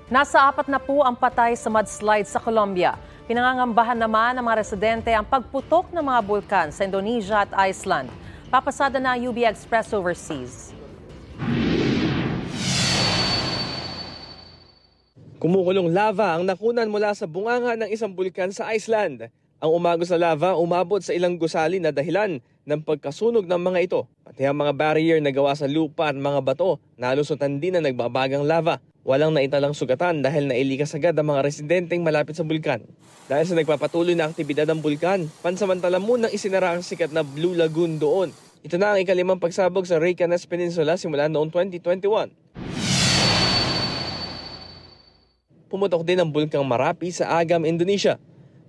Nasa 4 na po ang patay sa mudslide sa Colombia. Pinangangambahan naman ng mga residente ang pagputok ng mga bulkan sa Indonesia at Iceland. Papasada na UB Express Overseas. Kumukulong lava ang nakunan mula sa bunganga ng isang bulkan sa Iceland. Ang umagos na lava umabot sa ilang gusali na dahilan ng pagkasunog ng mga ito. Pati ang mga barrier na gawa sa lupa at mga bato, nalusutan din na nagbabagang lava. Walang naitalang sugatan dahil nailikas agad ang mga residenteng malapit sa bulkan. Dahil sa nagpapatuloy na aktibidad ng bulkan, pansamantala munang isinara ang sikat na Blue Lagoon doon. Ito na ang ikalimang pagsabog sa Reykjanes Peninsula simula noong 2021. Pumutok din ang bulkang Marapi sa Agam, Indonesia.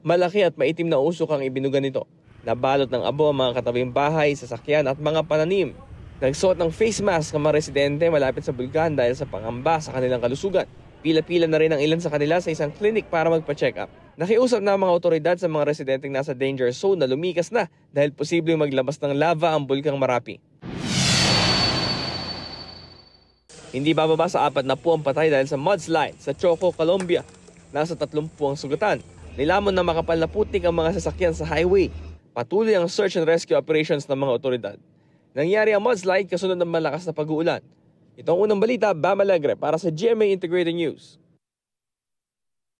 Malaki at maitim na usok ang ibinuga nito. Nabalot ng abo ang mga katabing bahay, sasakyan at mga pananim. Nagsuot ng face mask ang mga residente malapit sa bulkan dahil sa pangamba sa kanilang kalusugan. Pila-pila na rin ang ilan sa kanila sa isang clinic para magpa-check up. Nakiusap na ang mga otoridad sa mga residenteng nasa danger zone na lumikas na dahil posibleng maglabas ng lava ang bulkang Marapi. Hindi bababa sa 4 na po ang patay dahil sa mudslide sa Choco, Colombia. Nasa 30 ang sugatan. Nilamon na makapal na putik ang mga sasakyan sa highway. Patuloy ang search and rescue operations ng mga otoridad. Nangyari ang mudslide kasunod ng malakas na pag-uulan. Ito ang unang balita, Bam Alegre para sa GMA Integrated News.